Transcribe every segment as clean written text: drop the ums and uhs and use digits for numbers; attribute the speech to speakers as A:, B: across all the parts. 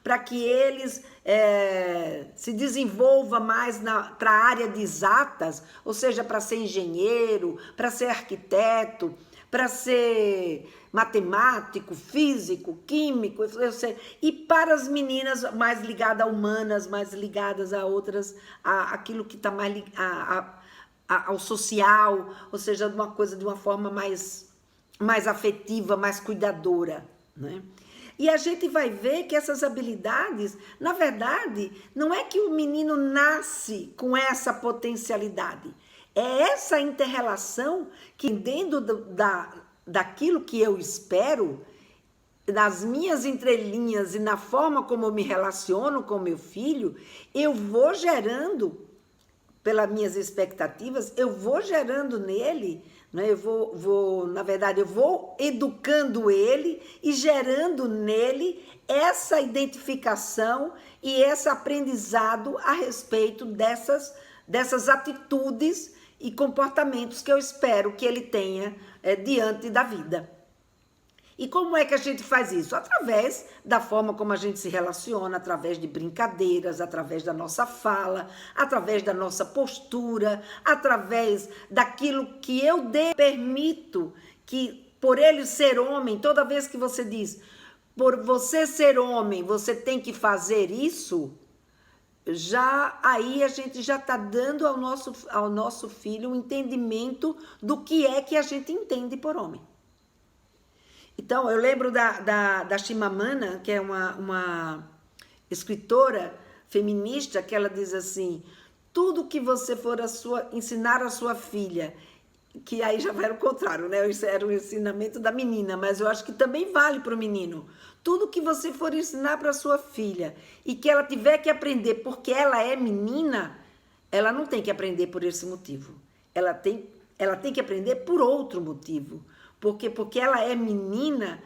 A: para que eles se desenvolvam mais para a área de exatas, ou seja, para ser engenheiro, para ser arquiteto, para ser matemático, físico, químico, e para as meninas mais ligadas a humanas, mais ligadas a outras, aquilo que está mais ao social, ou seja, de uma coisa de uma forma mais afetiva, mais cuidadora, né? E a gente vai ver que essas habilidades, na verdade, não é que o menino nasce com essa potencialidade. É essa inter-relação que, dentro daquilo que eu espero, nas minhas entrelinhas e na forma como eu me relaciono com meu filho, eu vou gerando, pelas minhas expectativas, eu vou gerando nele, né? Na verdade, eu vou educando ele e gerando nele essa identificação e esse aprendizado a respeito dessas atitudes e comportamentos que eu espero que ele tenha diante da vida. E como é que a gente faz isso? Através da forma como a gente se relaciona, através de brincadeiras, através da nossa fala, através da nossa postura, através daquilo que eu permito que, por ele ser homem, toda vez que você diz, por você ser homem, você tem que fazer isso, já aí a gente já está dando ao nosso filho um entendimento do que é que a gente entende por homem. Então, eu lembro da Chimamanda, que é uma escritora feminista, que ela diz assim, tudo que você for ensinar a sua filha, que aí já vai ao contrário, né? Isso era o ensinamento da menina, mas eu acho que também vale para o menino. Tudo que você for ensinar para sua filha e que ela tiver que aprender porque ela é menina, ela não tem que aprender por esse motivo. Ela tem que aprender por outro motivo. Porque ela é menina,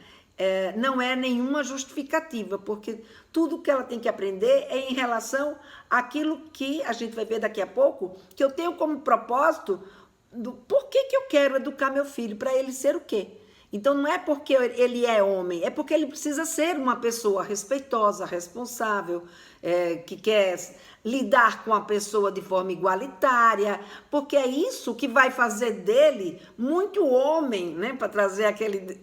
A: não é nenhuma justificativa, porque tudo que ela tem que aprender é em relação àquilo que a gente vai ver daqui a pouco, que eu tenho como propósito do porquê que eu quero educar meu filho, para ele ser o quê? Então não é porque ele é homem, é porque ele precisa ser uma pessoa respeitosa, responsável, que quer lidar com a pessoa de forma igualitária, porque é isso que vai fazer dele muito homem, né? Para trazer aquele...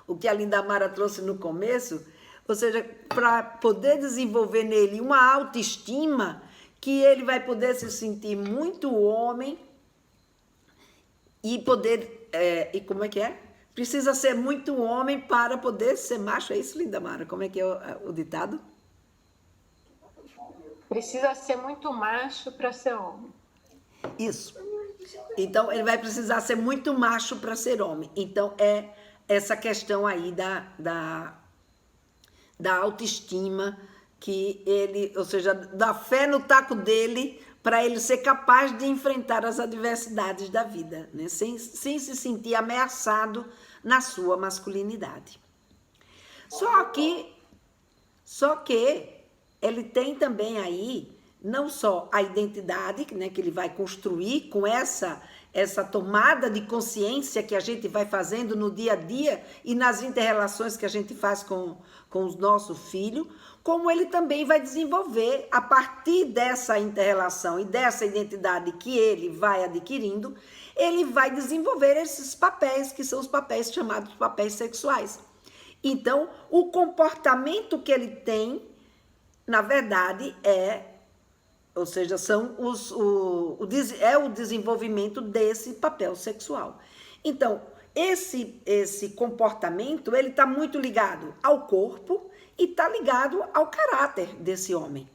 A: o que a Lindamara trouxe no começo, ou seja, para poder desenvolver nele uma autoestima que ele vai poder se sentir muito homem e poder... e como é que é? Precisa ser muito homem para poder ser macho, é isso, Lindamara? Como é que é o ditado?
B: Precisa ser muito macho para ser homem.
A: Isso. Então, ele vai precisar ser muito macho para ser homem. Então, é essa questão aí da autoestima, que ele, ou seja, da fé no taco dele, para ele ser capaz de enfrentar as adversidades da vida, né? Sem se sentir ameaçado na sua masculinidade. Só que ele tem também aí, não só a identidade, né, que ele vai construir com essa tomada de consciência que a gente vai fazendo no dia a dia e nas inter-relações que a gente faz com o nosso filho, como ele também vai desenvolver, a partir dessa inter-relação e dessa identidade que ele vai adquirindo, ele vai desenvolver esses papéis, que são os papéis chamados papéis sexuais. Então, o comportamento que ele tem, na verdade, ou seja, é o desenvolvimento desse papel sexual. Então, esse comportamento, ele está muito ligado ao corpo e está ligado ao caráter desse homem.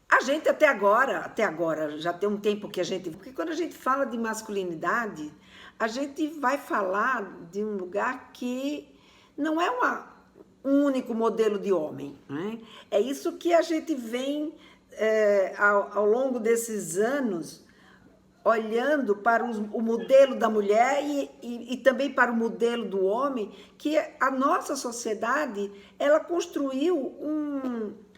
A: A gente até agora, já tem um tempo que a gente... Porque quando a gente fala de masculinidade, a gente vai falar de um lugar que não é um único modelo de homem, né? É isso que a gente vem... ao longo desses anos, olhando para o modelo da mulher e também para o modelo do homem, que a nossa sociedade, ela construiu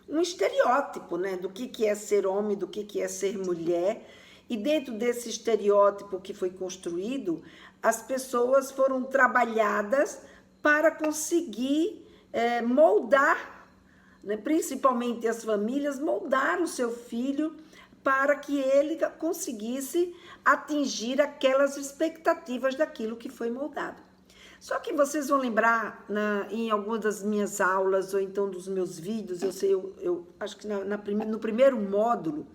A: um estereótipo, né, do que é ser homem, do que é ser mulher, e dentro desse estereótipo que foi construído, as pessoas foram trabalhadas para conseguir moldar, né, principalmente as famílias, moldar o seu filho para que ele conseguisse atingir aquelas expectativas daquilo que foi moldado. Só que vocês vão lembrar em algumas das minhas aulas ou então dos meus vídeos, eu acho que no primeiro módulo,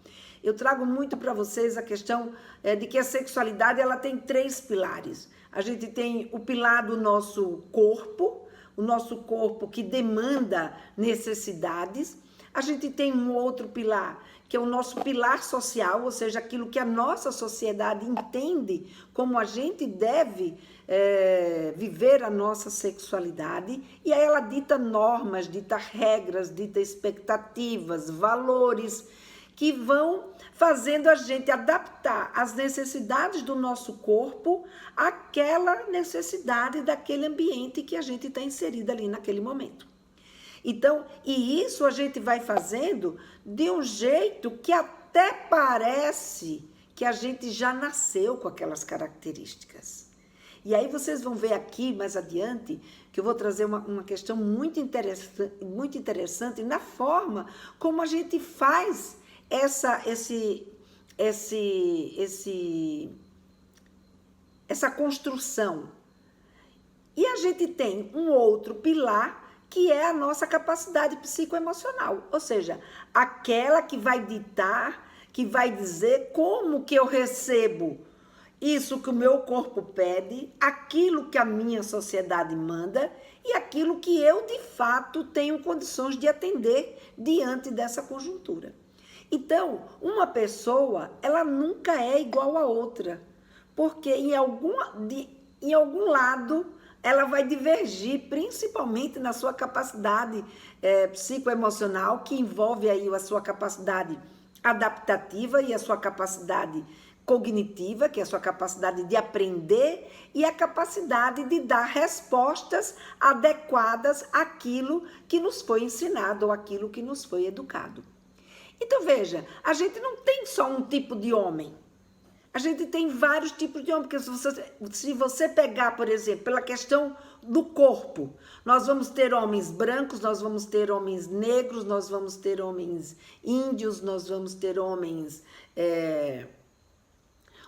A: eu trago muito para vocês a questão de que a sexualidade ela tem 3 pilares. A gente tem o pilar do nosso corpo, o nosso corpo que demanda necessidades. A gente tem um outro pilar, que é o nosso pilar social, ou seja, aquilo que a nossa sociedade entende como a gente deve viver a nossa sexualidade. E aí ela dita normas, dita regras, dita expectativas, valores, que vão fazendo a gente adaptar as necessidades do nosso corpo àquela necessidade daquele ambiente que a gente está inserido ali naquele momento. Então, e isso a gente vai fazendo de um jeito que até parece que a gente já nasceu com aquelas características. E aí vocês vão ver aqui mais adiante que eu vou trazer uma questão muito interessante na forma como a gente faz essa construção. E a gente tem um outro pilar que é a nossa capacidade psicoemocional, ou seja, aquela que vai ditar, que vai dizer como que eu recebo isso que o meu corpo pede, aquilo que a minha sociedade manda e aquilo que eu de fato tenho condições de atender diante dessa conjuntura. Então, uma pessoa, ela nunca é igual a outra, porque em algum lado ela vai divergir, principalmente na sua capacidade psicoemocional, que envolve aí a sua capacidade adaptativa e a sua capacidade cognitiva, que é a sua capacidade de aprender, e a capacidade de dar respostas adequadas àquilo que nos foi ensinado ou àquilo que nos foi educado. Então, veja, a gente não tem só um tipo de homem. A gente tem vários tipos de homem, porque se você pegar, por exemplo, pela questão do corpo, nós vamos ter homens brancos, nós vamos ter homens negros, nós vamos ter homens índios, nós vamos ter homens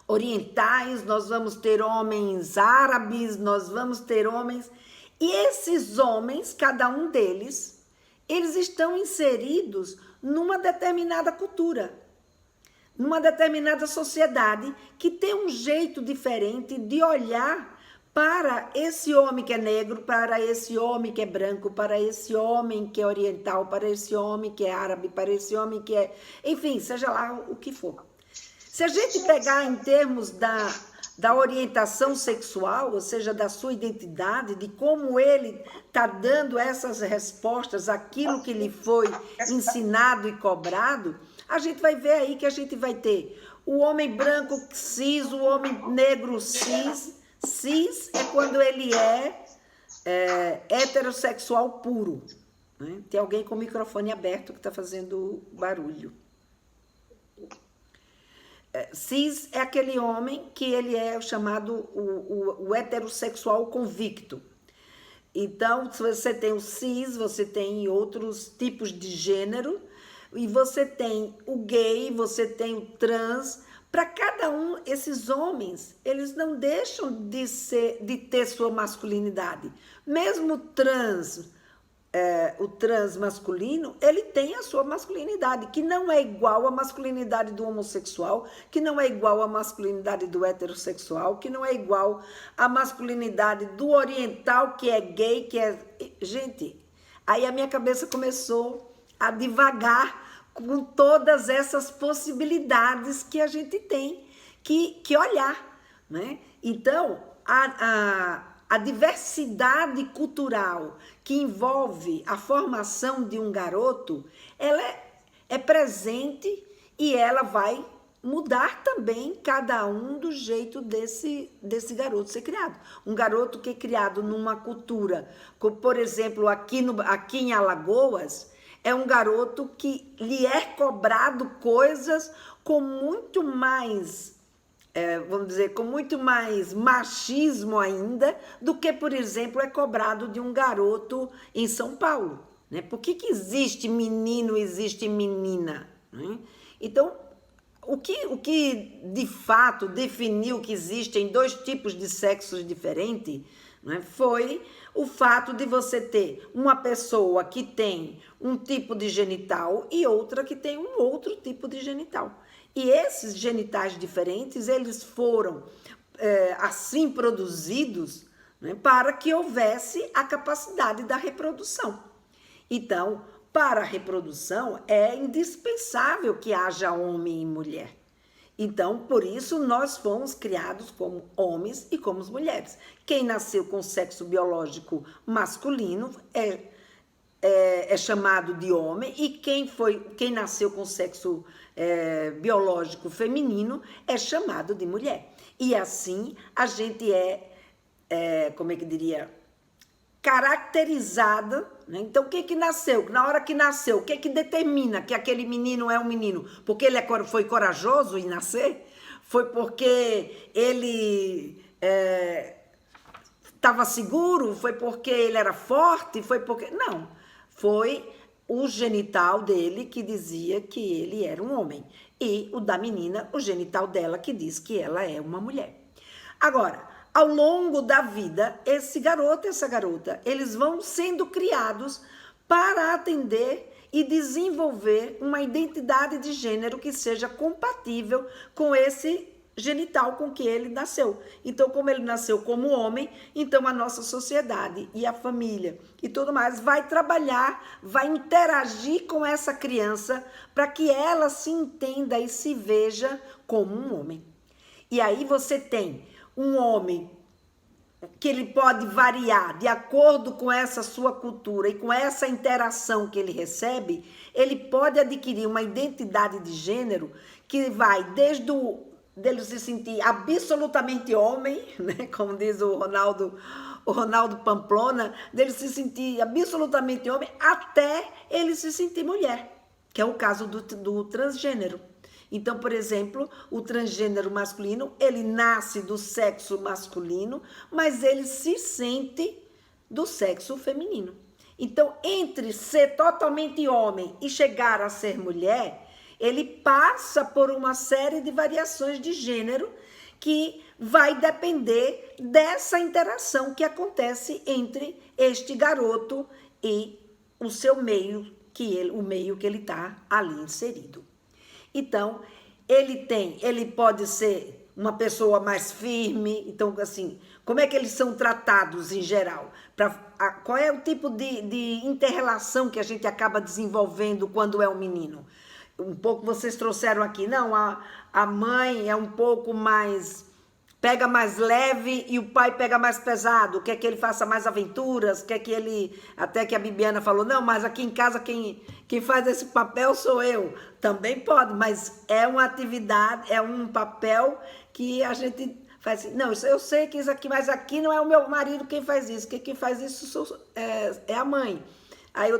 A: orientais, nós vamos ter homens árabes, nós vamos ter homens... E esses homens, cada um deles, eles estão inseridos numa determinada cultura, numa determinada sociedade que tem um jeito diferente de olhar para esse homem que é negro, para esse homem que é branco, para esse homem que é oriental, para esse homem que é árabe, para esse homem que é... Enfim, seja lá o que for. Se a gente pegar em termos da orientação sexual, ou seja, da sua identidade, de como ele está dando essas respostas àquilo que lhe foi ensinado e cobrado, a gente vai ver aí que a gente vai ter o homem branco cis, o homem negro cis. Cis é quando ele é heterossexual puro. Né? Tem alguém com o microfone aberto que está fazendo barulho. Cis é aquele homem que ele é chamado o heterossexual convicto. Então, se você tem o cis, você tem outros tipos de gênero, e você tem o gay, você tem o trans. Para cada um, esses homens, eles não deixam de ter sua masculinidade. Mesmo o trans masculino, ele tem a sua masculinidade, que não é igual à masculinidade do homossexual, que não é igual à masculinidade do heterossexual, que não é igual à masculinidade do oriental, que é gay, que é... Gente, aí a minha cabeça começou a divagar com todas essas possibilidades que a gente tem que olhar, né? Então, a diversidade cultural que envolve a formação de um garoto, ela é presente e ela vai mudar também cada um do jeito desse garoto ser criado. Um garoto que é criado numa cultura, como, por exemplo, aqui em Alagoas, é um garoto que lhe é cobrado coisas com muito mais vamos dizer, com muito mais machismo ainda do que, por exemplo, é cobrado de um garoto em São Paulo, né? Por que existe menino, existe menina, né? Então, o que de fato definiu que existem dois tipos de sexos diferentes, né, foi o fato de você ter uma pessoa que tem um tipo de genital e outra que tem um outro tipo de genital. E esses genitais diferentes, eles foram assim produzidos, né, para que houvesse a capacidade da reprodução. Então, para a reprodução, é indispensável que haja homem e mulher. Então, por isso, nós fomos criados como homens e como mulheres. Quem nasceu com sexo biológico masculino é chamado de homem, e quem nasceu com sexo biológico feminino é chamado de mulher. E assim a gente como é que diria, caracterizada, né? Então, o que nasceu? Na hora que nasceu, o que determina que aquele menino é um menino? Porque ele foi corajoso em nascer? Foi porque ele estava seguro? Foi porque ele era forte? Foi porque... Não, foi o genital dele que dizia que ele era um homem. E o da menina, o genital dela, que diz que ela é uma mulher. Agora, ao longo da vida, esse garoto e essa garota, eles vão sendo criados para atender e desenvolver uma identidade de gênero que seja compatível com esse genital com que ele nasceu. Então, como ele nasceu como homem, então a nossa sociedade e a família e tudo mais vai trabalhar, vai interagir com essa criança para que ela se entenda e se veja como um homem. E aí você tem um homem que ele pode variar de acordo com essa sua cultura e com essa interação que ele recebe, ele pode adquirir uma identidade de gênero que vai desde dele se sentir absolutamente homem, né? Como diz o Ronaldo Pamplona, dele se sentir absolutamente homem até ele se sentir mulher, que é o caso do transgênero. Então, por exemplo, o transgênero masculino, ele nasce do sexo masculino, mas ele se sente do sexo feminino. Então, entre ser totalmente homem e chegar a ser mulher, ele passa por uma série de variações de gênero que vai depender dessa interação que acontece entre este garoto e o seu meio, o meio que ele está ali inserido. Então, ele pode ser uma pessoa mais firme. Então, assim, como é que eles são tratados em geral? Qual é o tipo de inter-relação que a gente acaba desenvolvendo quando é um menino? Um pouco vocês trouxeram aqui, não, a mãe é um pouco mais... pega mais leve e o pai pega mais pesado, quer que ele faça mais aventuras, quer que ele... Até que a Bibiana falou, não, mas aqui em casa quem faz esse papel sou eu. Também pode, mas é uma atividade, é um papel que a gente faz assim, não, eu sei que isso aqui, mas aqui não é o meu marido quem faz isso, quem faz isso é a mãe. Aí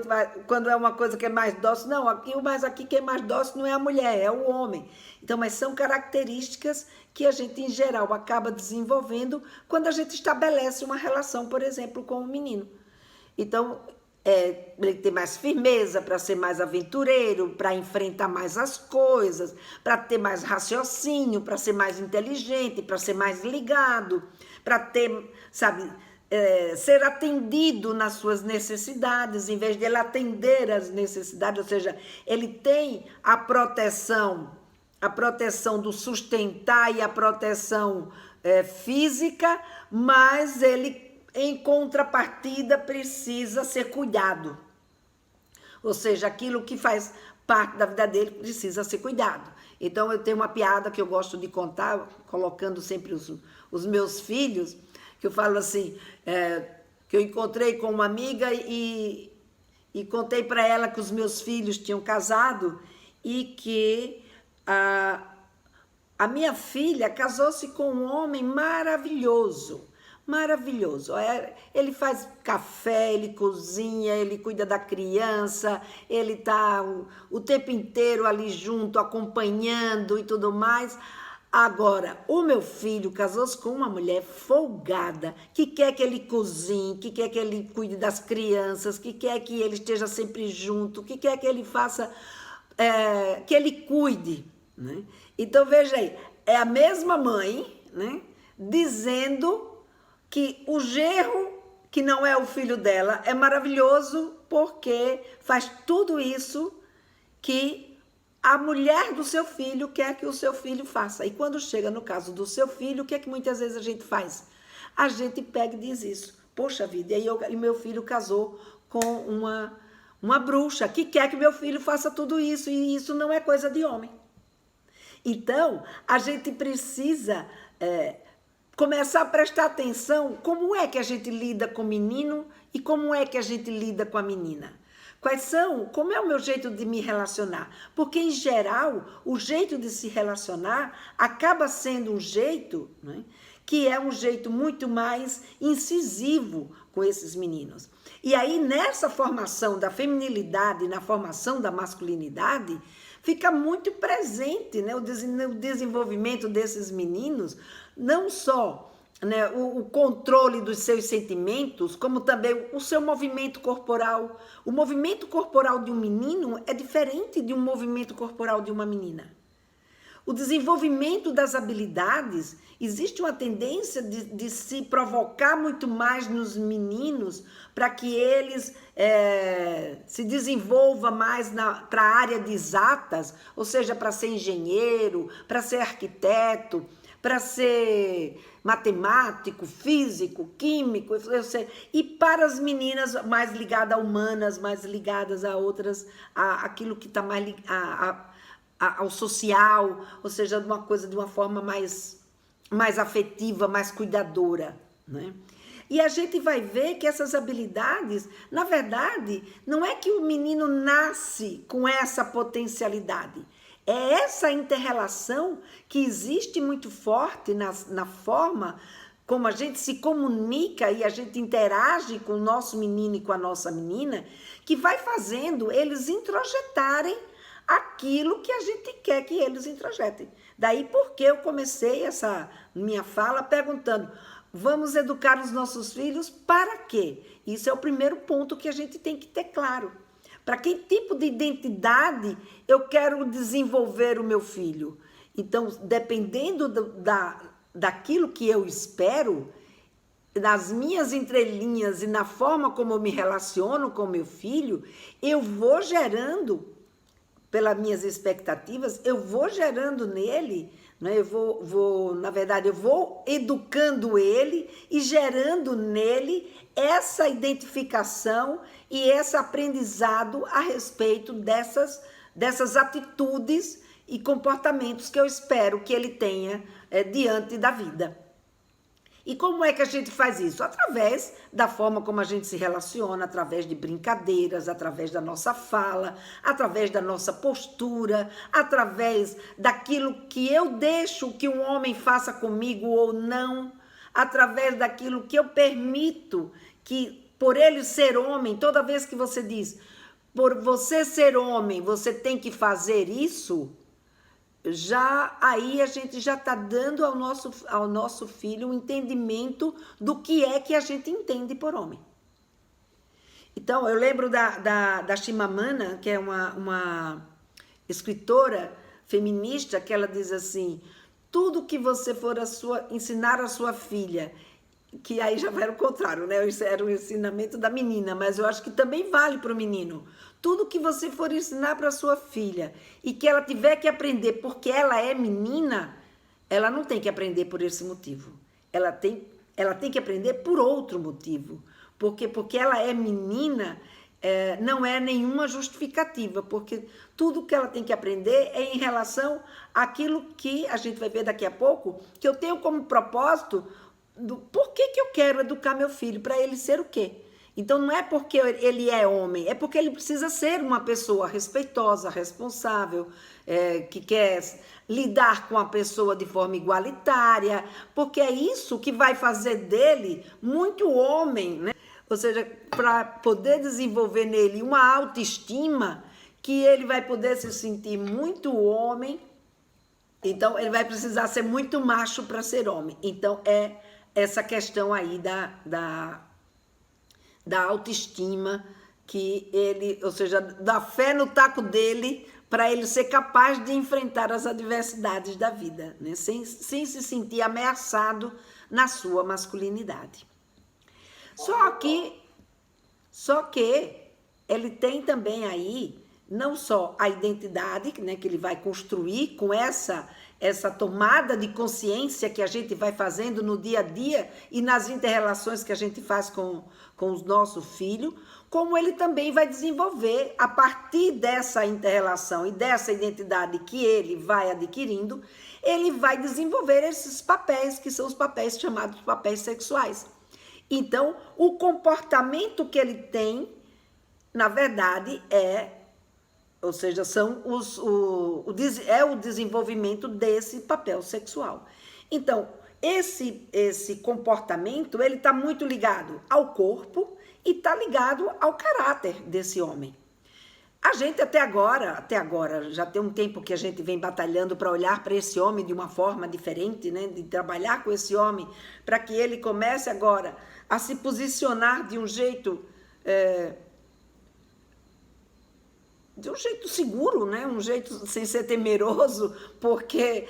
A: quando é uma coisa que é mais dócil, não, mas aqui quem é mais dócil não é a mulher, é o homem. Então, mas são características que a gente, em geral, acaba desenvolvendo quando a gente estabelece uma relação, por exemplo, com o menino. Então, ele ter mais firmeza, para ser mais aventureiro, para enfrentar mais as coisas, para ter mais raciocínio, para ser mais inteligente, para ser mais ligado, para ter, sabe... ser atendido nas suas necessidades, em vez de ele atender as necessidades, ou seja, ele tem a proteção do sustentar e a proteção física, mas ele, em contrapartida, precisa ser cuidado. Ou seja, aquilo que faz parte da vida dele precisa ser cuidado. Então, eu tenho uma piada que eu gosto de contar, colocando sempre os meus filhos, que eu falo assim, que eu encontrei com uma amiga e contei para ela que os meus filhos tinham casado e que a minha filha casou-se com um homem maravilhoso, maravilhoso. Ele faz café, ele cozinha, ele cuida da criança, ele está o tempo inteiro ali junto, acompanhando e tudo mais. Agora, o meu filho casou-se com uma mulher folgada, que quer que ele cozinhe, que quer que ele cuide das crianças, que quer que ele esteja sempre junto, que quer que ele faça, que ele cuide, né? Então, veja aí, é a mesma mãe, né, dizendo que o genro, que não é o filho dela, é maravilhoso porque faz tudo isso que a mulher do seu filho quer que o seu filho faça. E quando chega no caso do seu filho, o que é que muitas vezes a gente faz? A gente pega e diz isso. Poxa vida, e meu filho casou com uma bruxa que quer que meu filho faça tudo isso, e isso não é coisa de homem. Então, a gente precisa começar a prestar atenção como é que a gente lida com o menino e como é que a gente lida com a menina. Como é o meu jeito de me relacionar? Porque, em geral, o jeito de se relacionar acaba sendo um jeito, né, que é um jeito muito mais incisivo com esses meninos. E aí, nessa formação da feminilidade, na formação da masculinidade, fica muito presente, né, o desenvolvimento desses meninos, não só, né, o controle dos seus sentimentos, como também o seu movimento corporal. O movimento corporal de um menino é diferente de um movimento corporal de uma menina. O desenvolvimento das habilidades, existe uma tendência de se provocar muito mais nos meninos para que eles se desenvolvam mais para a área de exatas, ou seja, para ser engenheiro, para ser arquiteto, para ser matemático, físico, químico, e para as meninas mais ligadas a humanas, mais ligadas a outras, aquilo que está mais ao social, ou seja, de uma forma mais afetiva, mais cuidadora, né? E a gente vai ver que essas habilidades, na verdade, não é que o menino nasce com essa potencialidade. É essa inter-relação que existe muito forte na forma como a gente se comunica e a gente interage com o nosso menino e com a nossa menina, que vai fazendo eles introjetarem aquilo que a gente quer que eles introjetem. Daí porque eu comecei essa minha fala perguntando: vamos educar os nossos filhos para quê? Isso é o primeiro ponto que a gente tem que ter claro. Para que tipo de identidade eu quero desenvolver o meu filho? Então, dependendo daquilo que eu espero, nas minhas entrelinhas e na forma como eu me relaciono com o meu filho, eu vou gerando, pelas minhas expectativas, eu vou gerando nele, né? Na verdade, eu vou educando ele e gerando nele essa identificação e esse aprendizado a respeito dessas atitudes e comportamentos que eu espero que ele tenha diante da vida. E como é que a gente faz isso? Através da forma como a gente se relaciona, através de brincadeiras, através da nossa fala, através da nossa postura, através daquilo que eu deixo que um homem faça comigo ou não, através daquilo que eu permito que, por ele ser homem, toda vez que você diz, por você ser homem, você tem que fazer isso, já aí a gente já está dando ao nosso filho um entendimento do que é que a gente entende por homem. Então, eu lembro da Chimamanda, que é uma escritora feminista, que ela diz assim: tudo que você for ensinar a sua filha, que aí já vai o contrário, né? Isso era o ensinamento da menina, mas eu acho que também vale para o menino. Tudo que você for ensinar para sua filha e que ela tiver que aprender porque ela é menina, ela não tem que aprender por esse motivo. Ela tem que aprender por outro motivo. Porque ela é menina, não é nenhuma justificativa, porque tudo que ela tem que aprender é em relação àquilo que a gente vai ver daqui a pouco, que eu tenho como propósito do por que eu quero educar meu filho, para ele ser o quê? Então, não é porque ele é homem, é porque ele precisa ser uma pessoa respeitosa, responsável, que quer lidar com a pessoa de forma igualitária, porque é isso que vai fazer dele muito homem, né? Ou seja, para poder desenvolver nele uma autoestima, que ele vai poder se sentir muito homem Então, ele vai precisar ser muito macho para ser homem. Então, é essa questão aí da autoestima, que ele, ou seja, da fé no taco dele, para ele ser capaz de enfrentar as adversidades da vida, né? Sem se sentir ameaçado na sua masculinidade. Só que ele tem também aí não só a identidade, né, que ele vai construir com essa tomada de consciência que a gente vai fazendo no dia a dia e nas inter-relações que a gente faz com o nosso filho, como ele também vai desenvolver, a partir dessa inter-relação e dessa identidade que ele vai adquirindo, ele vai desenvolver esses papéis, que são os papéis chamados papéis sexuais. Então, o comportamento que ele tem, na verdade, ou seja, são o desenvolvimento desse papel sexual. Então, esse comportamento, ele está muito ligado ao corpo e está ligado ao caráter desse homem. A gente até agora, já tem um tempo que a gente vem batalhando para olhar para esse homem de uma forma diferente, né? De trabalhar com esse homem, para que ele comece agora a se posicionar de um jeito seguro, né? Um jeito sem ser temeroso, porque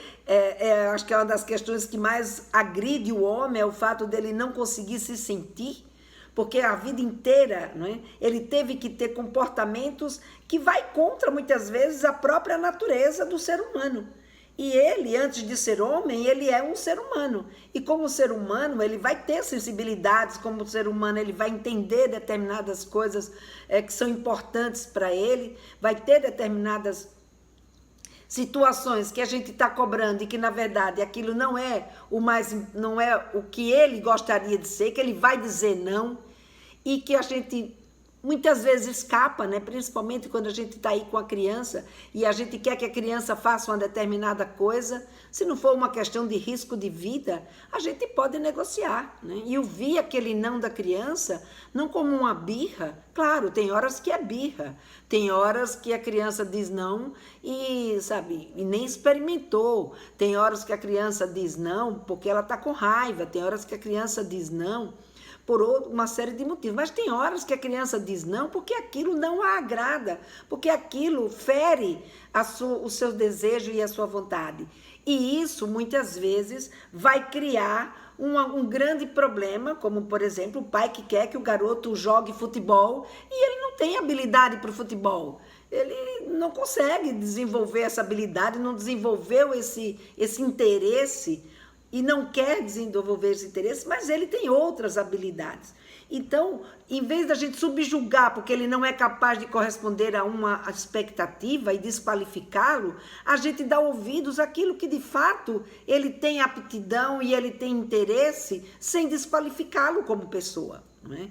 A: acho que é uma das questões que mais agride o homem, é o fato dele não conseguir se sentir, porque a vida inteira, né, ele teve que ter comportamentos que vai contra, muitas vezes, a própria natureza do ser humano. E ele, antes de ser homem, ele é um ser humano. E como ser humano, ele vai ter sensibilidades, como ser humano, ele vai entender determinadas coisas que são importantes para ele, vai ter determinadas situações que a gente está cobrando e que, na verdade, aquilo não é o que ele gostaria de ser, que ele vai dizer não, e que a gente muitas vezes escapa, né? Principalmente quando a gente está aí com a criança e a gente quer que a criança faça uma determinada coisa. Se não for uma questão de risco de vida, a gente pode negociar, né? E ouvir aquele não da criança não como uma birra. Claro, tem horas que é birra, tem horas que a criança diz não e, sabe, e nem experimentou. Tem horas que a criança diz não porque ela está com raiva, tem horas que a criança diz não por uma série de motivos. Mas tem horas que a criança diz não porque aquilo não a agrada, porque aquilo fere o seu desejo e a sua vontade. E isso, muitas vezes, vai criar um grande problema, como, por exemplo, o pai que quer que o garoto jogue futebol e ele não tem habilidade para o futebol. Ele não consegue desenvolver essa habilidade, não desenvolveu esse interesse e não quer desenvolver esse interesse, mas ele tem outras habilidades. Então, em vez da gente subjugar porque ele não é capaz de corresponder a uma expectativa e desqualificá-lo, a gente dá ouvidos àquilo que de fato ele tem aptidão e ele tem interesse, sem desqualificá-lo como pessoa, não é?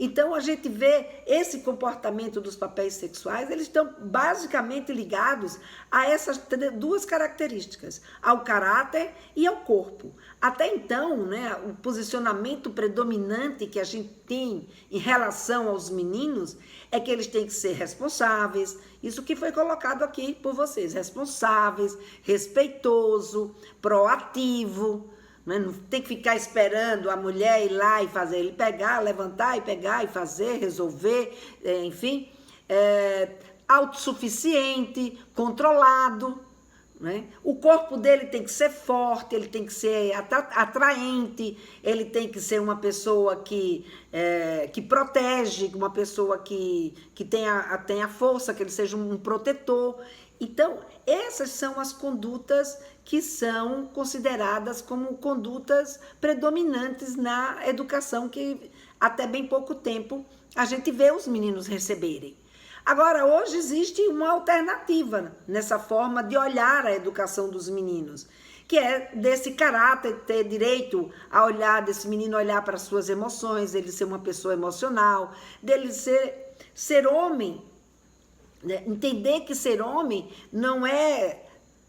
A: Então, a gente vê esse comportamento dos papéis sexuais, eles estão basicamente ligados a essas duas características, ao caráter e ao corpo. Até então, né, o posicionamento predominante que a gente tem em relação aos meninos é que eles têm que ser responsáveis, isso que foi colocado aqui por vocês, responsáveis, respeitoso, proativo. Não tem que ficar esperando a mulher ir lá e fazer, ele pegar, levantar e pegar e fazer, resolver, enfim, autossuficiente, controlado, né? O corpo dele tem que ser forte, ele tem que ser atraente, ele tem que ser uma pessoa que protege, uma pessoa que tenha força, que ele seja um protetor. Então, essas são as condutas que são consideradas como condutas predominantes na educação que até bem pouco tempo a gente vê os meninos receberem. Agora, hoje existe uma alternativa nessa forma de olhar a educação dos meninos, que é desse caráter, ter direito a olhar, desse menino olhar para as suas emoções, ele ser uma pessoa emocional, dele ser homem, né? Entender que ser homem não é,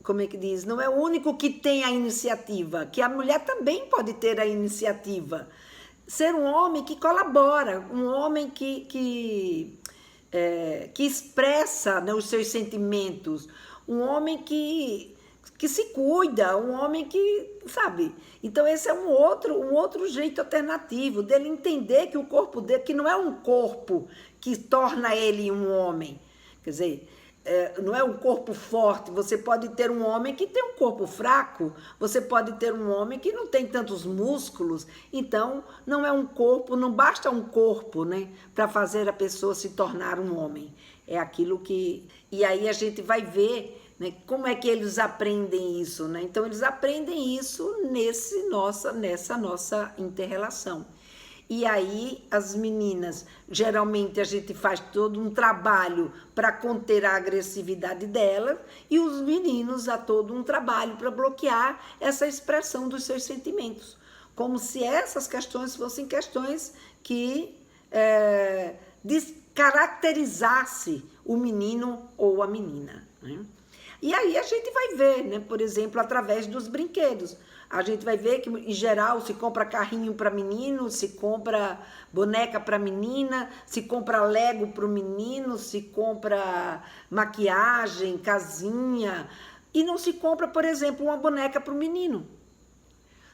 A: como é que diz, não é o único que tem a iniciativa, que a mulher também pode ter a iniciativa. Ser um homem que colabora, um homem que expressa, né, os seus sentimentos, um homem que que se cuida, um homem que, sabe? Então esse é um outro jeito alternativo dele entender que o corpo dele, que não é um corpo que torna ele um homem, quer dizer, não é um corpo forte. Você pode ter um homem que tem um corpo fraco, você pode ter um homem que não tem tantos músculos. Então não é um corpo, não basta um corpo, né, para fazer a pessoa se tornar um homem. É aquilo que... E aí a gente vai ver, né, como é que eles aprendem isso, né? Então eles aprendem isso nessa nossa inter-relação. E aí as meninas, geralmente a gente faz todo um trabalho para conter a agressividade delas, e os meninos há todo um trabalho para bloquear essa expressão dos seus sentimentos, como se essas questões fossem questões que descaracterizasse o menino ou a menina, né? E aí a gente vai ver, né, por exemplo, através dos brinquedos. A gente vai ver que, em geral, se compra carrinho para menino, se compra boneca para menina, se compra Lego para o menino, se compra maquiagem, casinha, e não se compra, por exemplo, uma boneca para o menino.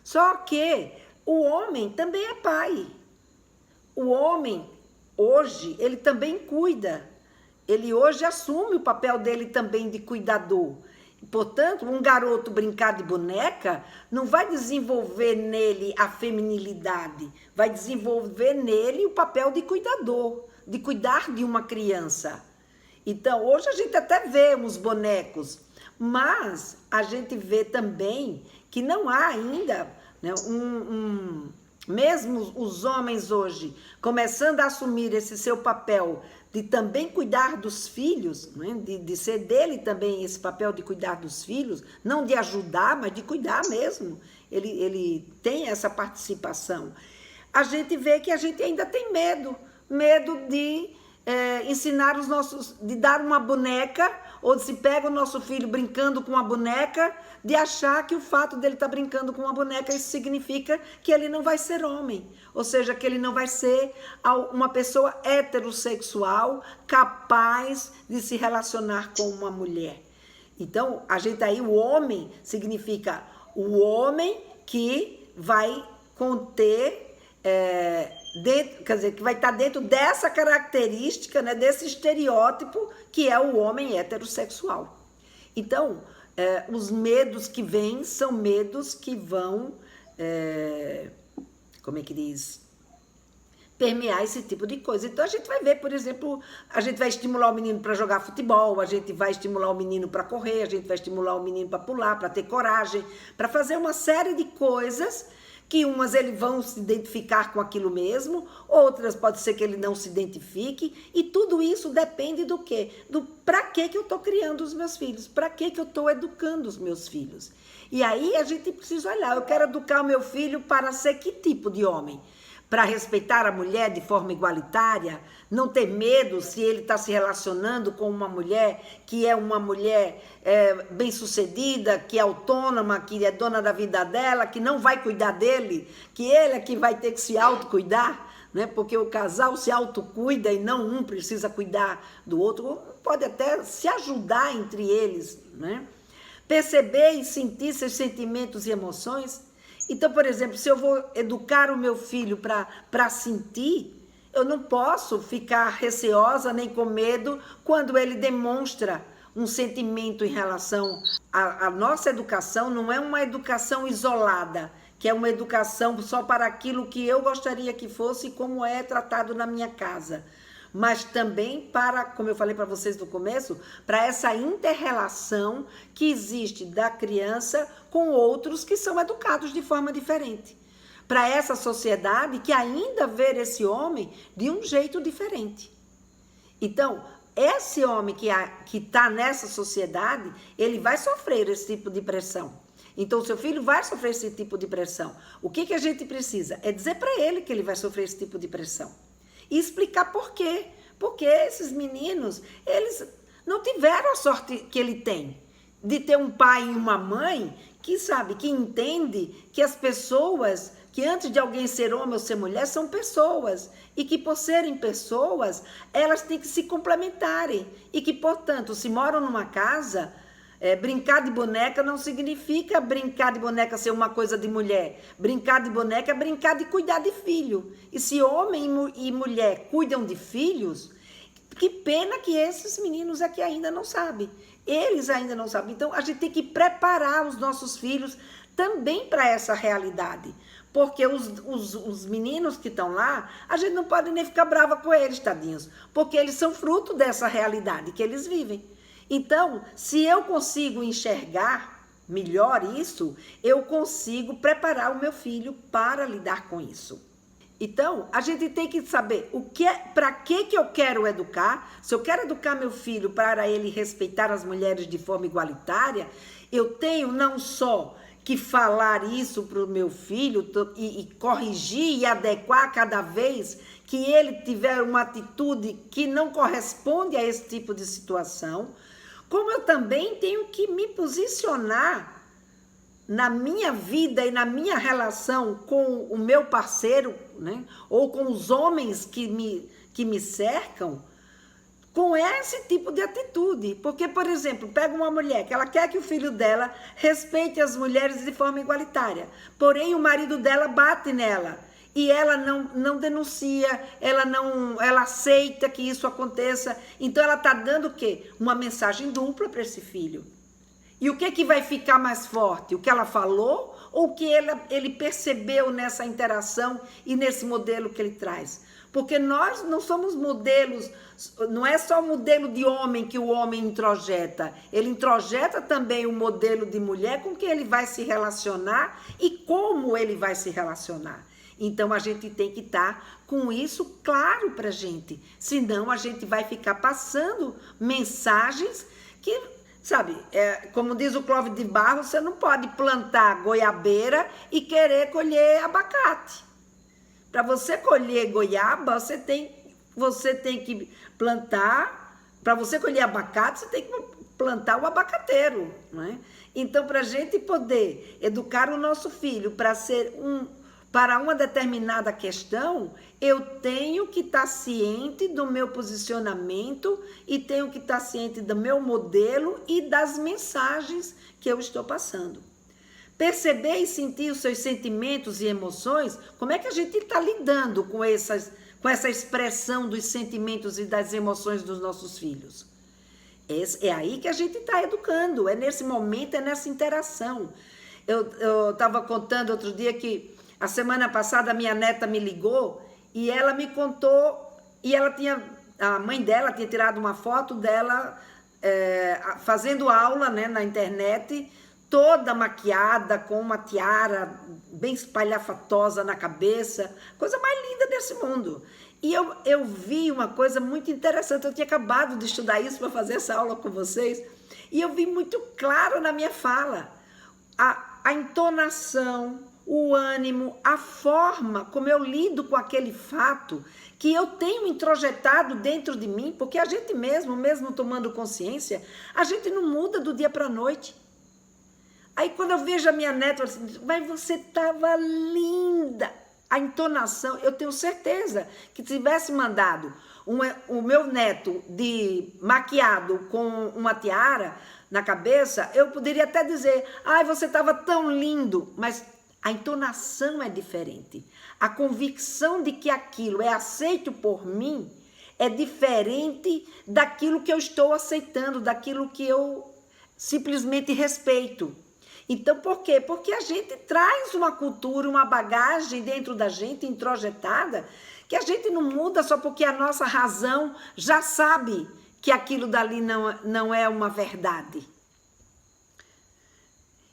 A: Só que o homem também é pai. O homem, hoje, ele também cuida. Ele hoje assume o papel dele também de cuidador. Portanto, um garoto brincar de boneca não vai desenvolver nele a feminilidade, vai desenvolver nele o papel de cuidador, de cuidar de uma criança. Então, hoje a gente até vê uns bonecos, mas a gente vê também que não há ainda, né, mesmo os homens hoje começando a assumir esse seu papel de também cuidar dos filhos, né? de ser dele também esse papel de cuidar dos filhos, não de ajudar, mas de cuidar mesmo. Ele tem essa participação. A gente vê que a gente ainda tem medo de ensinar os nossos, de dar uma boneca, ou se pega o nosso filho brincando com uma boneca, de achar que o fato dele estar brincando com uma boneca, isso significa que ele não vai ser homem, ou seja, que ele não vai ser uma pessoa heterossexual capaz de se relacionar com uma mulher. Então, a gente aí, o homem significa o homem que vai conter, quer dizer, que vai estar dentro dessa característica, né, desse estereótipo que é o homem heterossexual. Então, os medos que vêm são medos que vão, como é que diz, permear esse tipo de coisa. Então a gente vai ver, por exemplo, a gente vai estimular o menino para jogar futebol, a gente vai estimular o menino para correr, a gente vai estimular o menino para pular, para ter coragem, para fazer uma série de coisas que umas eles vão se identificar com aquilo mesmo, outras pode ser que ele não se identifique, e tudo isso depende do quê? Do para que eu estou criando os meus filhos, para que eu estou educando os meus filhos. E aí a gente precisa olhar, eu quero educar o meu filho para ser que tipo de homem? Para respeitar a mulher de forma igualitária, não ter medo se ele está se relacionando com uma mulher que é uma mulher bem-sucedida, que é autônoma, que é dona da vida dela, que não vai cuidar dele, que ele é que vai ter que se autocuidar, né? Porque o casal se autocuida e não um precisa cuidar do outro, pode até se ajudar entre eles, né? Perceber e sentir seus sentimentos e emoções. Então, por exemplo, se eu vou educar o meu filho para sentir, eu não posso ficar receosa nem com medo quando ele demonstra um sentimento em relação à nossa educação. Não é uma educação isolada, que é uma educação só para aquilo que eu gostaria que fosse, como é tratado na minha casa. Mas também para, como eu falei para vocês no começo, para essa inter-relação que existe da criança com outros que são educados de forma diferente. Para essa sociedade que ainda vê esse homem de um jeito diferente. Então, esse homem que está nessa sociedade, ele vai sofrer esse tipo de pressão. Então, o seu filho vai sofrer esse tipo de pressão. O que a gente precisa? É dizer para ele que ele vai sofrer esse tipo de pressão. E explicar por quê. Porque esses meninos, eles não tiveram a sorte que ele tem, de ter um pai e uma mãe que sabe, que entende que as pessoas, que antes de alguém ser homem ou ser mulher, são pessoas. E que por serem pessoas, elas têm que se complementarem. E que, portanto, se moram numa casa, Brincar de boneca não significa brincar de boneca ser uma coisa de mulher. Brincar de boneca é brincar de cuidar de filho. E se homem e mulher cuidam de filhos, que pena que esses meninos aqui ainda não sabem. Eles ainda não sabem. Então, a gente tem que preparar os nossos filhos também para essa realidade. Porque os meninos que estão lá, a gente não pode nem ficar brava com eles, tadinhos. Porque eles são fruto dessa realidade que eles vivem. Então, se eu consigo enxergar melhor isso, eu consigo preparar o meu filho para lidar com isso. Então, a gente tem que saber para que eu quero educar. Se eu quero educar meu filho para ele respeitar as mulheres de forma igualitária, eu tenho não só que falar isso para o meu filho e corrigir e adequar cada vez que ele tiver uma atitude que não corresponde a esse tipo de situação, como eu também tenho que me posicionar na minha vida e na minha relação com o meu parceiro, né? Ou com os homens que me cercam, com esse tipo de atitude. Porque, por exemplo, pega uma mulher que ela quer que o filho dela respeite as mulheres de forma igualitária, porém o marido dela bate nela e ela não denuncia, ela aceita que isso aconteça. Então ela está dando o quê? Uma mensagem dupla para esse filho. E o que vai ficar mais forte? O que ela falou ou o que ele percebeu nessa interação e nesse modelo que ele traz? Porque nós não somos modelos, não é só o modelo de homem que o homem introjeta. Ele introjeta também o modelo de mulher com quem ele vai se relacionar e como ele vai se relacionar. Então, a gente tem que estar com isso claro para a gente. Senão, a gente vai ficar passando mensagens que... Sabe, como diz o Clóvis de Barros, você não pode plantar goiabeira e querer colher abacate. Para você colher goiaba, você tem que plantar. Para você colher abacate, você tem que plantar o abacateiro, não é? Então, para a gente poder educar o nosso filho para uma determinada questão, eu tenho que estar ciente do meu posicionamento e tenho que estar ciente do meu modelo e das mensagens que eu estou passando. Perceber e sentir os seus sentimentos e emoções, como é que a gente está lidando com essa expressão dos sentimentos e das emoções dos nossos filhos? É aí que a gente está educando, é nesse momento, é nessa interação. Eu estava contando outro dia que a semana passada a minha neta me ligou e ela me contou, e a mãe dela tinha tirado uma foto dela fazendo aula, né, na internet, toda maquiada, com uma tiara bem espalhafatosa na cabeça, coisa mais linda desse mundo. E eu vi uma coisa muito interessante, eu tinha acabado de estudar isso para fazer essa aula com vocês, e eu vi muito claro na minha fala, a entonação, o ânimo, a forma como eu lido com aquele fato que eu tenho introjetado dentro de mim, porque a gente mesmo tomando consciência, a gente não muda do dia para a noite. Aí quando eu vejo a minha neta, eu falo assim, mas você estava linda. A entonação, eu tenho certeza que se tivesse mandado o meu neto maquiado com uma tiara na cabeça, eu poderia até dizer, ai, você estava tão lindo, mas a entonação é diferente. A convicção de que aquilo é aceito por mim é diferente daquilo que eu estou aceitando, daquilo que eu simplesmente respeito. Então, por quê? Porque a gente traz uma cultura, uma bagagem dentro da gente, introjetada, que a gente não muda só porque a nossa razão já sabe que aquilo dali não é uma verdade.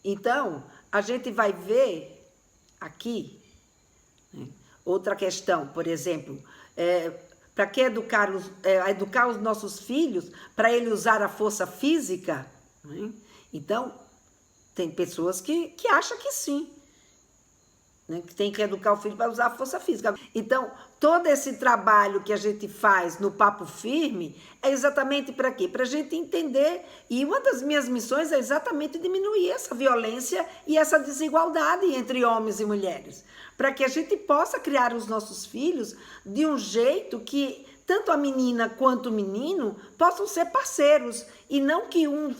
A: Então, a gente vai ver aqui, né, outra questão, por exemplo, para que educar os nossos filhos, para ele usar a força física, né? Então, tem pessoas que acham que sim, né? Que tem que educar o filho para usar a força física. Então, todo esse trabalho que a gente faz no Papo Firme é exatamente para quê? Para a gente entender, e uma das minhas missões é exatamente diminuir essa violência e essa desigualdade entre homens e mulheres, para que a gente possa criar os nossos filhos de um jeito que tanto a menina quanto o menino possam ser parceiros e não que um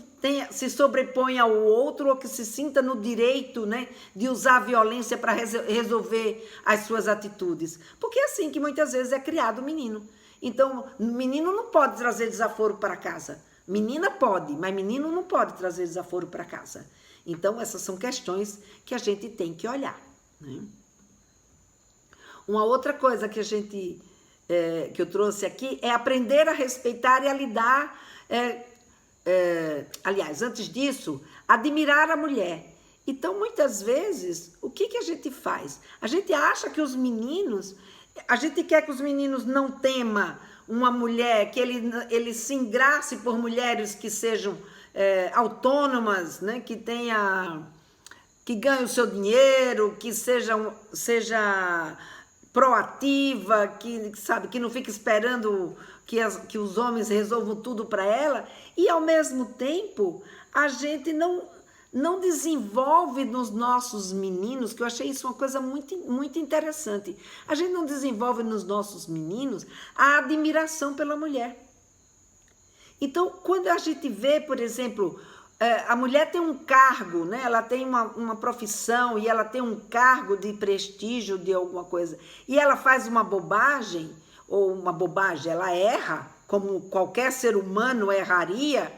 A: se sobreponha ao outro ou que se sinta no direito, né, de usar a violência para resolver as suas atitudes. Porque é assim que muitas vezes é criado o menino. Então, menino não pode trazer desaforo para casa. Menina pode, mas menino não pode trazer desaforo para casa. Então, essas são questões que a gente tem que olhar, né? Uma outra coisa que que eu trouxe aqui é aprender a respeitar e a lidar... aliás, antes disso, admirar a mulher. Então, muitas vezes, o que a gente faz? A gente acha que os meninos... A gente quer que os meninos não temam uma mulher, que ele se engrace por mulheres que sejam autônomas, né? Que ganhem o seu dinheiro, que seja proativa, que não fique esperando que os homens resolvam tudo para ela, e ao mesmo tempo a gente não desenvolve nos nossos meninos, que eu achei isso uma coisa muito, muito interessante, a gente não desenvolve nos nossos meninos a admiração pela mulher. Então, quando a gente vê, por exemplo, a mulher tem um cargo, né? Ela tem uma profissão e ela tem um cargo de prestígio de alguma coisa, e ela faz uma bobagem, ela erra, como qualquer ser humano erraria,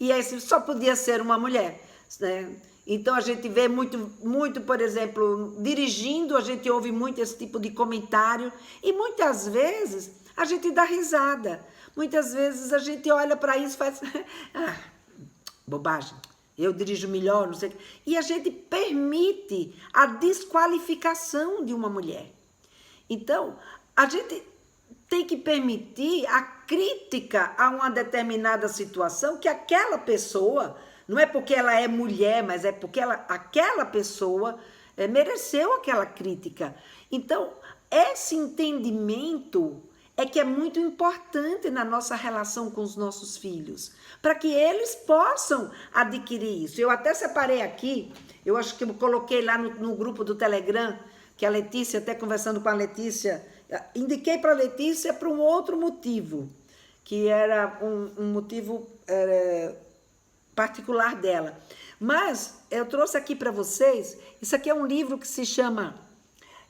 A: e aí só podia ser uma mulher, né? Então a gente vê muito, por exemplo, dirigindo, a gente ouve muito esse tipo de comentário, e muitas vezes a gente dá risada, muitas vezes a gente olha para isso e faz... bobagem, eu dirijo melhor, não sei o quê. E a gente permite a desqualificação de uma mulher. Então, a gente tem que permitir a crítica a uma determinada situação que aquela pessoa, não é porque ela é mulher, mas é porque aquela pessoa mereceu aquela crítica. Então, esse entendimento é que é muito importante na nossa relação com os nossos filhos, para que eles possam adquirir isso. Eu até separei aqui, eu acho que eu coloquei lá no grupo do Telegram, que a Letícia, até conversando com a Letícia, indiquei para a Letícia para um outro motivo, que era um motivo particular dela. Mas eu trouxe aqui para vocês, isso aqui é um livro que se chama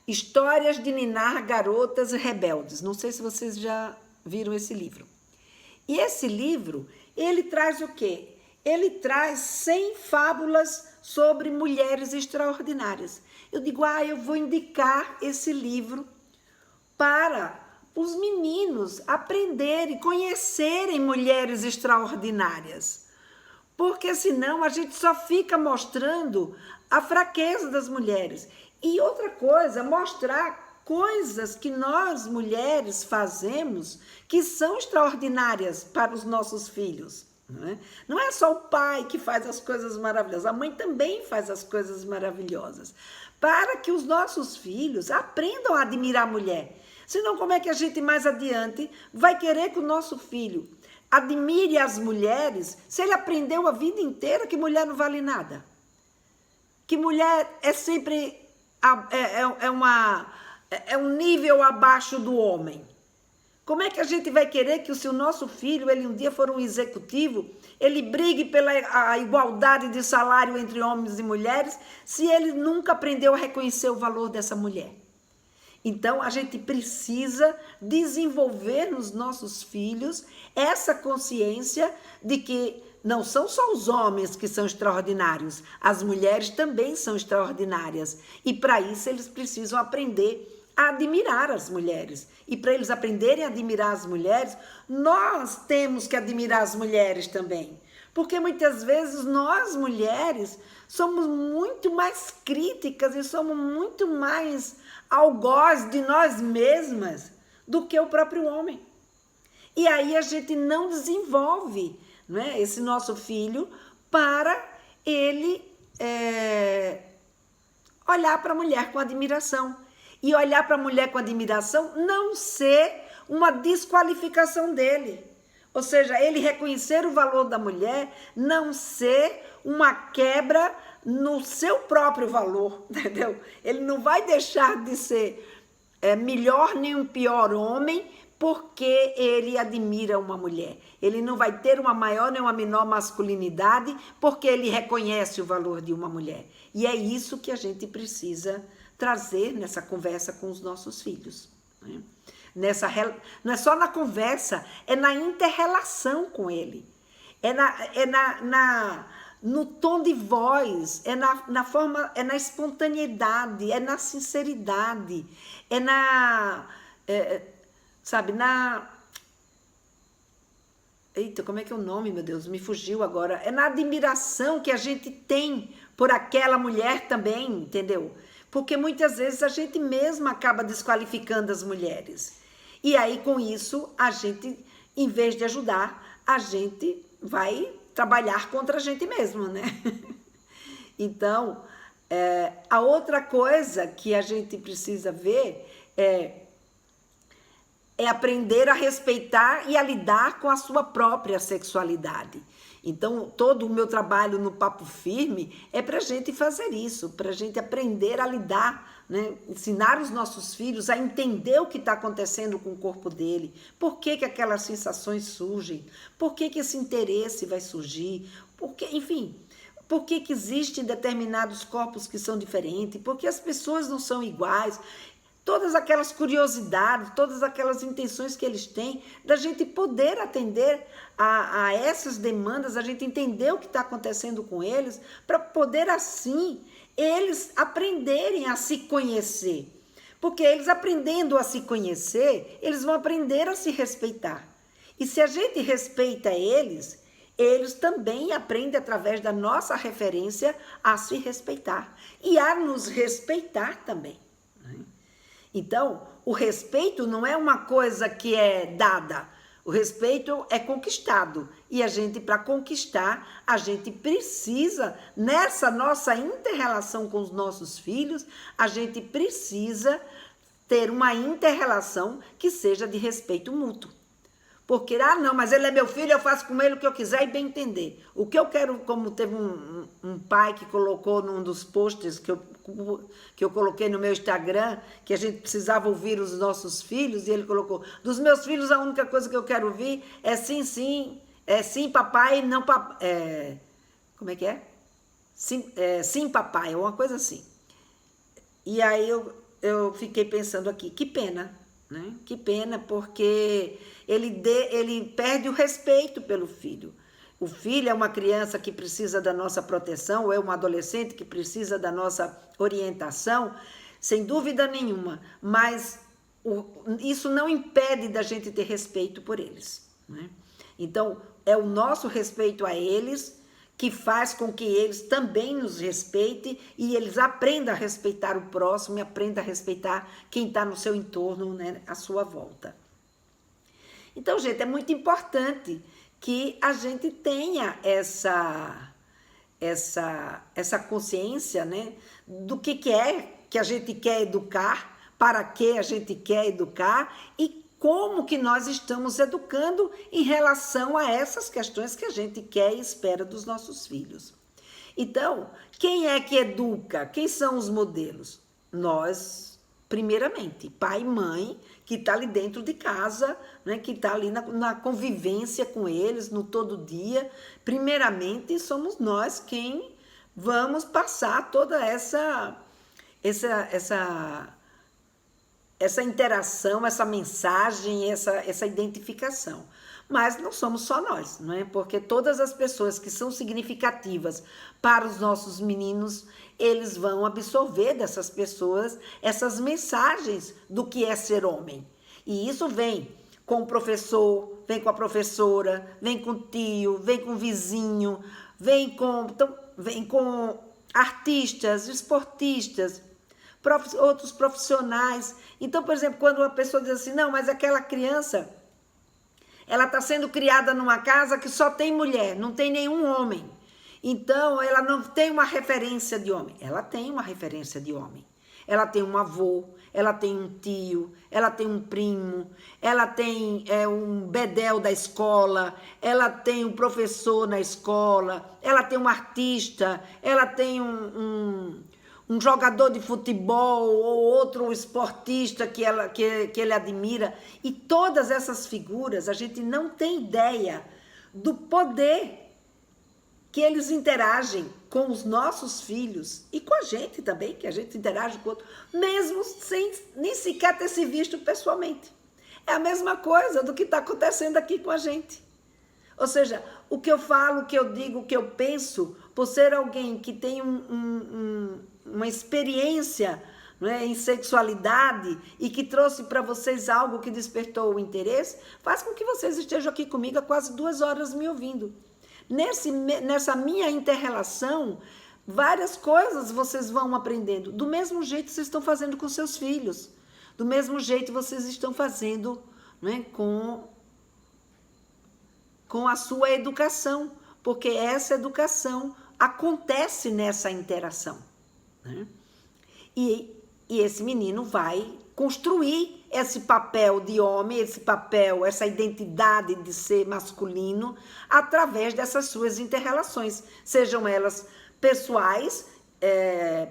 A: Histórias de Ninar Garotas Rebeldes. Não sei se vocês já viram esse livro. E esse livro, ele traz o quê? Ele traz 100 fábulas sobre mulheres extraordinárias. Eu digo, eu vou indicar esse livro para os meninos aprenderem, conhecerem mulheres extraordinárias. Porque senão a gente só fica mostrando a fraqueza das mulheres. E outra coisa, mostrar coisas que nós, mulheres, fazemos que são extraordinárias para os nossos filhos. Não é só o pai que faz as coisas maravilhosas, a mãe também faz as coisas maravilhosas. Para que os nossos filhos aprendam a admirar a mulher. Senão, como é que a gente mais adiante vai querer que o nosso filho admire as mulheres se ele aprendeu a vida inteira que mulher não vale nada? Que mulher é sempre... é um nível abaixo do homem. Como é que a gente vai querer que se o nosso filho, ele um dia for um executivo, ele brigue pela a igualdade de salário entre homens e mulheres, se ele nunca aprendeu a reconhecer o valor dessa mulher? Então, a gente precisa desenvolver nos nossos filhos essa consciência de que não são só os homens que são extraordinários, as mulheres também são extraordinárias. E para isso eles precisam aprender a admirar as mulheres. E para eles aprenderem a admirar as mulheres, nós temos que admirar as mulheres também. Porque muitas vezes nós, mulheres, somos muito mais críticas e somos muito mais algoz de nós mesmas do que o próprio homem. E aí a gente não desenvolve, né, esse nosso filho para ele olhar para a mulher com admiração. E olhar para a mulher com admiração não ser uma desqualificação dele. Ou seja, ele reconhecer o valor da mulher não ser uma quebra no seu próprio valor, entendeu? Ele não vai deixar de ser melhor nem um pior homem porque ele admira uma mulher. Ele não vai ter uma maior nem uma menor masculinidade porque ele reconhece o valor de uma mulher. E é isso que a gente precisa trazer nessa conversa com os nossos filhos, né? Não é só na conversa, é na inter-relação com ele. No tom de voz, na forma, é na espontaneidade, é na sinceridade, sabe, eita, como é que é o nome, meu Deus, me fugiu agora. É na admiração que a gente tem por aquela mulher também, entendeu? Porque muitas vezes a gente mesma acaba desqualificando as mulheres. E aí, com isso, a gente, em vez de ajudar, a gente vai trabalhar contra a gente mesmo, né? Então, a outra coisa que a gente precisa ver é aprender a respeitar e a lidar com a sua própria sexualidade. Então, todo o meu trabalho no Papo Firme é para a gente fazer isso, para a gente aprender a lidar, né? Ensinar os nossos filhos a entender o que está acontecendo com o corpo dele, por que aquelas sensações surgem, por que esse interesse vai surgir, enfim, por que existem determinados corpos que são diferentes, por que as pessoas não são iguais. Todas aquelas curiosidades, todas aquelas intenções que eles têm, da gente poder atender a essas demandas, a gente entender o que está acontecendo com eles, para poder assim, eles aprenderem a se conhecer. Porque eles aprendendo a se conhecer, eles vão aprender a se respeitar. E se a gente respeita eles, eles também aprendem através da nossa referência a se respeitar e a nos respeitar também. Então, o respeito não é uma coisa que é dada, o respeito é conquistado. E a gente, para conquistar, a gente precisa, nessa nossa inter-relação com os nossos filhos, a gente precisa ter uma inter-relação que seja de respeito mútuo. Porque, não, mas ele é meu filho, eu faço com ele o que eu quiser e bem entender. O que eu quero, como teve um pai que colocou num dos posts que eu coloquei no meu Instagram, que a gente precisava ouvir os nossos filhos, e ele colocou, dos meus filhos a única coisa que eu quero ouvir é sim, sim, sim, papai, não papai, como é que é? Sim, papai, uma coisa assim. E aí eu fiquei pensando aqui, que pena, né? Que pena, porque ele perde o respeito pelo filho. O filho é uma criança que precisa da nossa proteção, ou é um adolescente que precisa da nossa orientação, sem dúvida nenhuma, mas isso não impede da gente ter respeito por eles, né? Então, é o nosso respeito a eles que faz com que eles também nos respeitem e eles aprendam a respeitar o próximo e aprendam a respeitar quem está no seu entorno, né, à sua volta. Então, gente, é muito importante que a gente tenha essa consciência, né, do que é que a gente quer educar, para que a gente quer educar e como que nós estamos educando em relação a essas questões que a gente quer e espera dos nossos filhos. Então, quem é que educa? Quem são os modelos? Nós, primeiramente, pai e mãe, que está ali dentro de casa, né, que está ali na convivência com eles, no todo dia. Primeiramente, somos nós quem vamos passar toda essa interação, essa mensagem, essa identificação. Mas não somos só nós, não é? Porque todas as pessoas que são significativas para os nossos meninos, eles vão absorver dessas pessoas essas mensagens do que é ser homem. E isso vem com o professor, vem com a professora, vem com o tio, vem com o vizinho, vem com artistas, esportistas, outros profissionais. Então, por exemplo, quando uma pessoa diz assim, não, mas aquela criança, ela está sendo criada numa casa que só tem mulher, não tem nenhum homem. Então, ela não tem uma referência de homem. Ela tem uma referência de homem. Ela tem um avô, ela tem um tio, ela tem um primo, ela tem um bedel da escola, ela tem um professor na escola, ela tem um artista, ela tem um um jogador de futebol ou outro esportista que ele admira. E todas essas figuras, a gente não tem ideia do poder que eles interagem com os nossos filhos e com a gente também, que a gente interage com o outro, mesmo sem nem sequer ter se visto pessoalmente. É a mesma coisa do que está acontecendo aqui com a gente. Ou seja, o que eu falo, o que eu digo, o que eu penso, por ser alguém que tem uma experiência, né, em sexualidade e que trouxe para vocês algo que despertou o interesse, faz com que vocês estejam aqui comigo há quase 2 horas me ouvindo. Nessa minha inter-relação, várias coisas vocês vão aprendendo. Do mesmo jeito vocês estão fazendo com seus filhos. Do mesmo jeito vocês estão fazendo, né, com a sua educação. Porque essa educação acontece nessa interação. Né? E esse menino vai construir esse papel de homem, esse papel, essa identidade de ser masculino, através dessas suas inter-relações, sejam elas pessoais,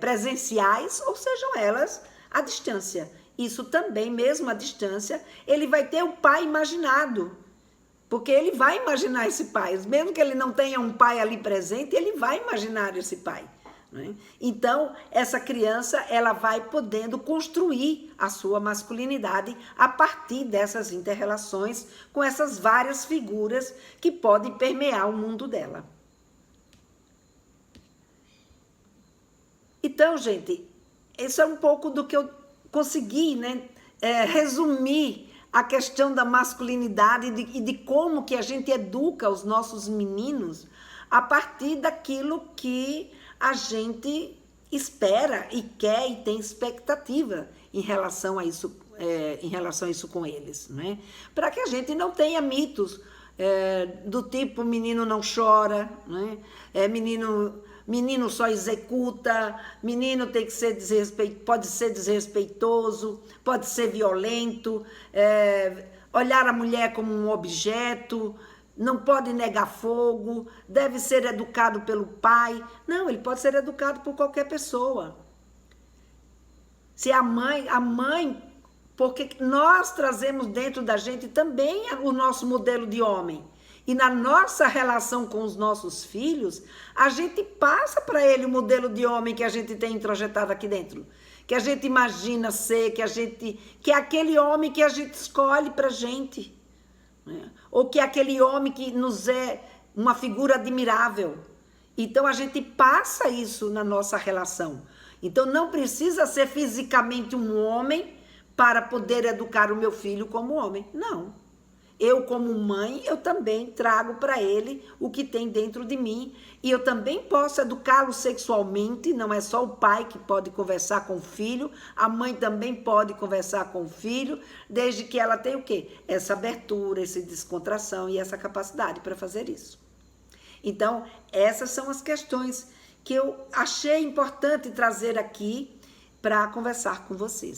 A: presenciais, ou sejam elas à distância. Isso também, mesmo à distância, ele vai ter o pai imaginado, porque ele vai imaginar esse pai, mesmo que ele não tenha um pai ali presente, ele vai imaginar esse pai. Né? Então, essa criança, ela vai podendo construir a sua masculinidade a partir dessas inter-relações com essas várias figuras que podem permear o mundo dela. Então, gente, isso é um pouco do que eu consegui, né, resumir a questão da masculinidade e de como que a gente educa os nossos meninos a partir daquilo que a gente espera e quer e tem expectativa em relação a isso, com eles, né? Para que a gente não tenha mitos do tipo menino não chora, né? Menino só executa, menino tem que ser pode ser desrespeitoso, pode ser violento, olhar a mulher como um objeto, não pode negar fogo, deve ser educado pelo pai. Não, ele pode ser educado por qualquer pessoa. Se a mãe, porque nós trazemos dentro da gente também o nosso modelo de homem. E na nossa relação com os nossos filhos, a gente passa para ele o modelo de homem que a gente tem introjetado aqui dentro. Que a gente imagina ser, que é aquele homem que a gente escolhe para a gente. Ou que é aquele homem que nos é uma figura admirável. Então, a gente passa isso na nossa relação. Então, não precisa ser fisicamente um homem para poder educar o meu filho como homem. Não. Eu, como mãe, eu também trago para ele o que tem dentro de mim. E eu também posso educá-lo sexualmente. Não é só o pai que pode conversar com o filho. A mãe também pode conversar com o filho, desde que ela tenha o quê? Essa abertura, essa descontração e essa capacidade para fazer isso. Então, essas são as questões que eu achei importante trazer aqui para conversar com vocês.